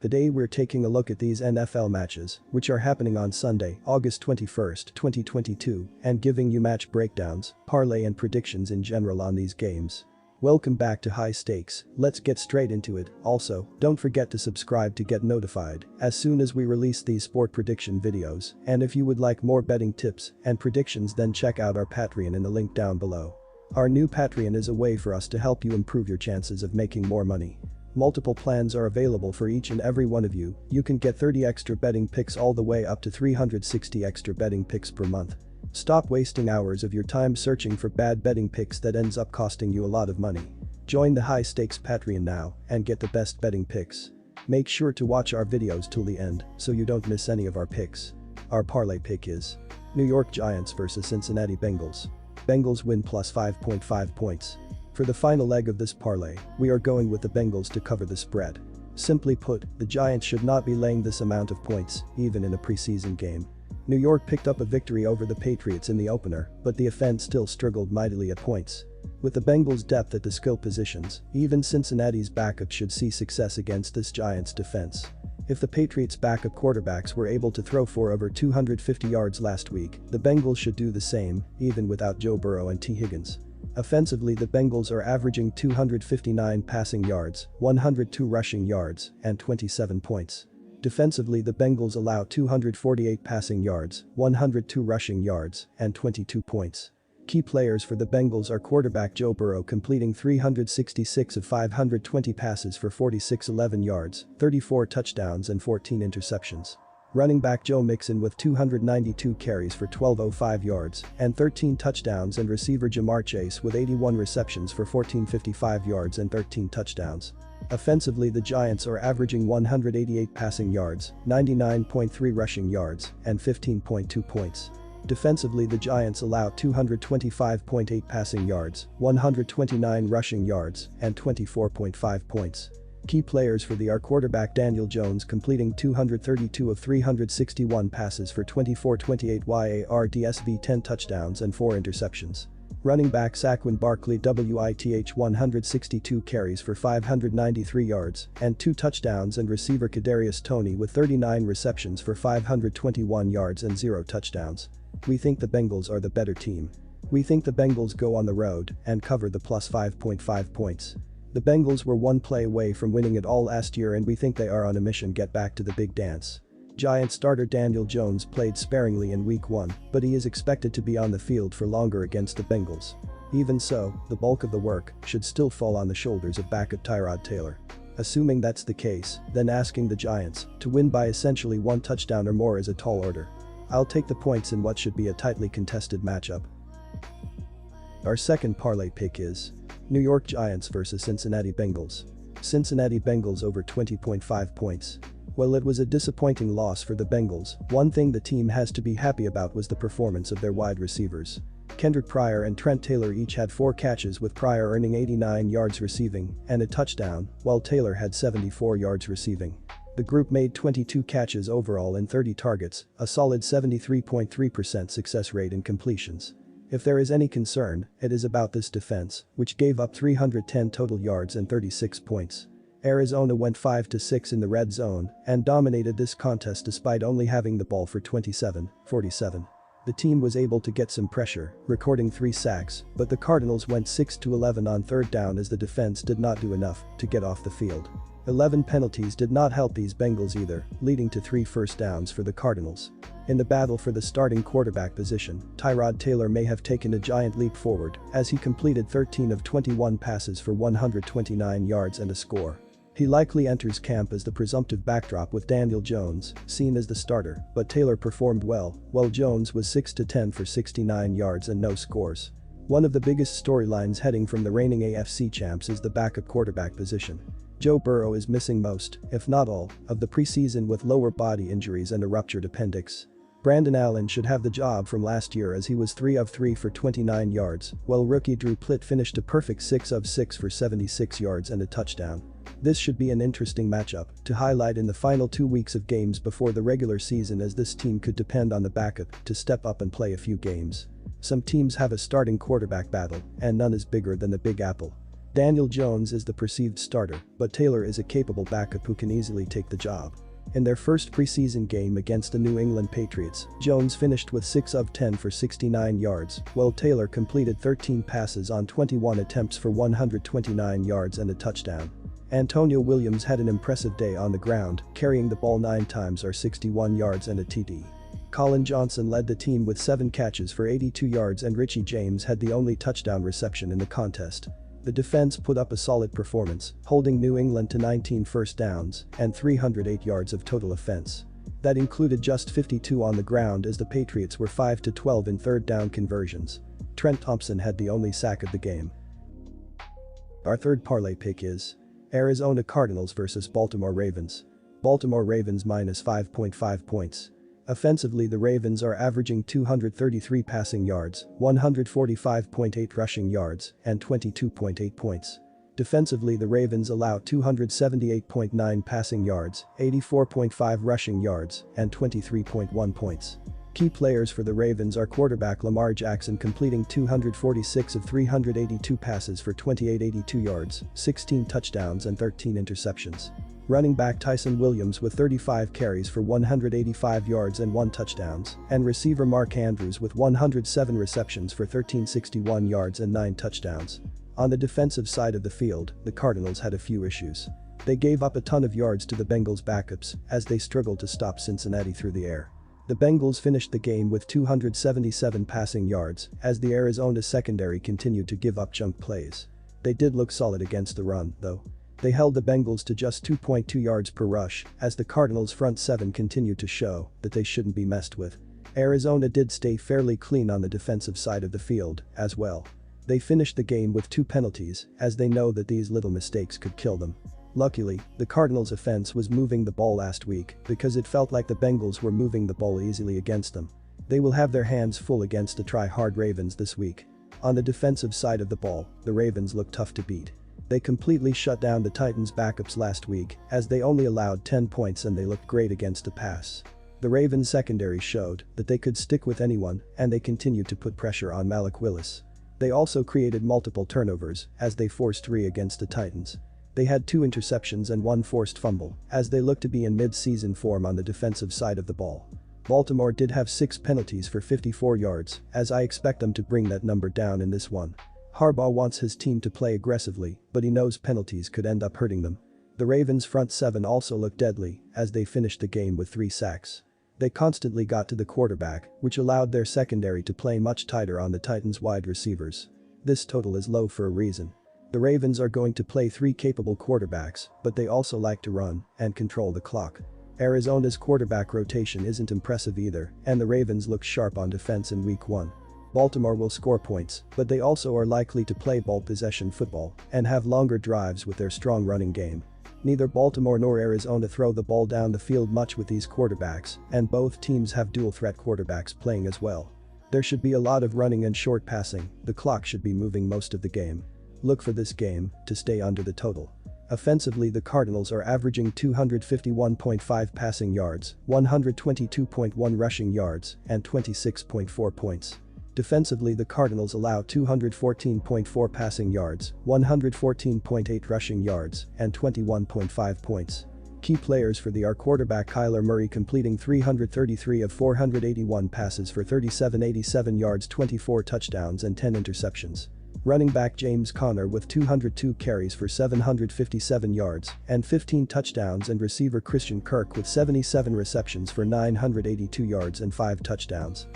Today we're taking a look at these NFL matches, which are happening on Sunday, August 21st, 2022, and giving you match breakdowns, parlay and predictions in general on these games. Welcome back to High Stakes, let's get straight into it. Also, don't forget to subscribe to get notified as soon as we release these sport prediction videos, and if you would like more betting tips and predictions, then check out our Patreon in the link down below. Our new Patreon is a way for us to help you improve your chances of making more money. Multiple plans are available for each and every one of you. You can get 30 extra betting picks all the way up to 360 extra betting picks per month. Stop wasting hours of your time searching for bad betting picks that ends up costing you a lot of money. Join the High Stakes Patreon now and get the best betting picks. Make sure to watch our videos till the end so you don't miss any of our picks. Our parlay pick is New York Giants vs Cincinnati Bengals. Bengals win plus 5.5 points. For the final leg of this parlay, we are going with the Bengals to cover the spread. Simply put, the Giants should not be laying this amount of points, even in a preseason game. New York picked up a victory over the Patriots in the opener, but the offense still struggled mightily at points. With the Bengals' depth at the skill positions, even Cincinnati's backup should see success against this Giants defense. If the Patriots' backup quarterbacks were able to throw for over 250 yards last week, the Bengals should do the same, even without Joe Burrow and T. Higgins. Offensively, the Bengals are averaging 259 passing yards, 102 rushing yards, and 27 points. Defensively, the Bengals allow 248 passing yards, 102 rushing yards, and 22 points. Key players for the Bengals are quarterback Joe Burrow completing 366 of 520 passes for 4611 yards, 34 touchdowns and 14 interceptions. Running back Joe Mixon with 292 carries for 1205 yards and 13 touchdowns, and receiver Jamar Chase with 81 receptions for 1455 yards and 13 touchdowns. Offensively, the Giants are averaging 188 passing yards, 99.3 rushing yards, and 15.2 points. Defensively, the Giants allow 225.8 passing yards, 129 rushing yards, and 24.5 points. Key players for the are quarterback Daniel Jones completing 232 of 361 passes for 2428 yards, 10 touchdowns and 4 interceptions. Running back Saquon Barkley with 162 carries for 593 yards and 2 touchdowns, and receiver Kadarius Toney with 39 receptions for 521 yards and 0 touchdowns. We think the Bengals are the better team. We think the Bengals go on the road and cover the plus 5.5 points. The Bengals were one play away from winning it all last year, and we think they are on a mission to get back to the big dance. Giants starter Daniel Jones played sparingly in week 1, but he is expected to be on the field for longer against the Bengals. Even so, the bulk of the work should still fall on the shoulders of backup Tyrod Taylor. Assuming that's the case, then asking the Giants to win by essentially 1 touchdown or more is a tall order. I'll take the points in what should be a tightly contested matchup. Our second parlay pick is New York Giants vs Cincinnati Bengals. Cincinnati Bengals over 20.5 points. While it was a disappointing loss for the Bengals, one thing the team has to be happy about was the performance of their wide receivers. Kendrick Pryor and Trent Taylor each had 4 catches, with Pryor earning 89 yards receiving and a touchdown, while Taylor had 74 yards receiving. The group made 22 catches overall and 30 targets, a solid 73.3% success rate in completions. If there is any concern, it is about this defense, which gave up 310 total yards and 36 points. Arizona went 5-6 in the red zone and dominated this contest despite only having the ball for 27-47. The team was able to get some pressure, recording 3 sacks, but the Cardinals went 6-11 on third down as the defense did not do enough to get off the field. 11 penalties did not help these Bengals either, leading to 3 first downs for the Cardinals. In the battle for the starting quarterback position, Tyrod Taylor may have taken a giant leap forward as he completed 13 of 21 passes for 129 yards and a score. He likely enters camp as the presumptive backdrop with Daniel Jones seen as the starter, but Taylor performed well, while Jones was 6-10 for 69 yards and no scores. One of the biggest storylines heading from the reigning AFC champs is the backup quarterback position. Joe Burrow is missing most, if not all, of the preseason with lower body injuries and a ruptured appendix. Brandon Allen should have the job from last year as he was 3 of 3 for 29 yards, while rookie Drew Plitt finished a perfect 6 of 6 for 76 yards and a touchdown. This should be an interesting matchup to highlight in the final 2 weeks of games before the regular season, as this team could depend on the backup to step up and play a few games. Some teams have a starting quarterback battle, and none is bigger than the Big Apple. Daniel Jones is the perceived starter, but Taylor is a capable backup who can easily take the job. In their first preseason game against the New England Patriots, Jones finished with 6 of 10 for 69 yards, while Taylor completed 13 passes on 21 attempts for 129 yards and a touchdown. Antonio Williams had an impressive day on the ground, carrying the ball 9 times or 61 yards and a TD. Colin Johnson led the team with 7 catches for 82 yards and Richie James had the only touchdown reception in the contest. The defense put up a solid performance, holding New England to 19 first downs and 308 yards of total offense. That included just 52 on the ground as the Patriots were 5-12 in third down conversions. Trent Thompson had the only sack of the game. Our third parlay pick is Arizona Cardinals vs Baltimore Ravens. Baltimore Ravens minus 5.5 points. Offensively, the Ravens are averaging 233 passing yards, 145.8 rushing yards, and 22.8 points. Defensively, the Ravens allow 278.9 passing yards, 84.5 rushing yards, and 23.1 points. Key players for the Ravens are quarterback Lamar Jackson completing 246 of 382 passes for 2,882 yards, 16 touchdowns and 13 interceptions. Running back Tyson Williams with 35 carries for 185 yards and 1 touchdowns, and receiver Mark Andrews with 107 receptions for 1,361 yards and 9 touchdowns. On the defensive side of the field, the Cardinals had a few issues. They gave up a ton of yards to the Bengals backups as they struggled to stop Cincinnati through the air. The Bengals finished the game with 277 passing yards as the Arizona secondary continued to give up chunk plays. They did look solid against the run, though. They held the Bengals to just 2.2 yards per rush as the Cardinals' front seven continued to show that they shouldn't be messed with. Arizona did stay fairly clean on the defensive side of the field as well. They finished the game with 2 penalties as they know that these little mistakes could kill them. Luckily, the Cardinals' offense was moving the ball last week because it felt like the Bengals were moving the ball easily against them. They will have their hands full against the try-hard Ravens this week. On the defensive side of the ball, the Ravens look tough to beat. They completely shut down the Titans' backups last week as they only allowed 10 points and they looked great against the pass. The Ravens secondary showed that they could stick with anyone and they continued to put pressure on Malik Willis. They also created multiple turnovers as they forced 3 against the Titans. They had 2 interceptions and 1 forced fumble as they looked to be in mid-season form on the defensive side of the ball. Baltimore did have 6 penalties for 54 yards as I expect them to bring that number down in this one. Harbaugh wants his team to play aggressively, but he knows penalties could end up hurting them. The Ravens' front seven also looked deadly as they finished the game with 3 sacks. They constantly got to the quarterback, which allowed their secondary to play much tighter on the Titans' wide receivers. This total is low for a reason. The Ravens are going to play 3 capable quarterbacks, but they also like to run and control the clock. Arizona's quarterback rotation isn't impressive either, and the Ravens look sharp on defense in week 1. Baltimore will score points, but they also are likely to play ball possession football and have longer drives with their strong running game. Neither Baltimore nor Arizona throw the ball down the field much with these quarterbacks, and both teams have dual-threat quarterbacks playing as well. There should be a lot of running and short passing, the clock should be moving most of the game. Look for this game to stay under the total. Offensively, the Cardinals are averaging 251.5 passing yards, 122.1 rushing yards, and 26.4 points. Defensively, the Cardinals allow 214.4 passing yards, 114.8 rushing yards, and 21.5 points. Key players for the are quarterback Kyler Murray completing 333 of 481 passes for 3,787 yards, 24 touchdowns and 10 interceptions. Running back James Conner with 202 carries for 757 yards and 15 touchdowns and receiver Christian Kirk with 77 receptions for 982 yards and 5 touchdowns.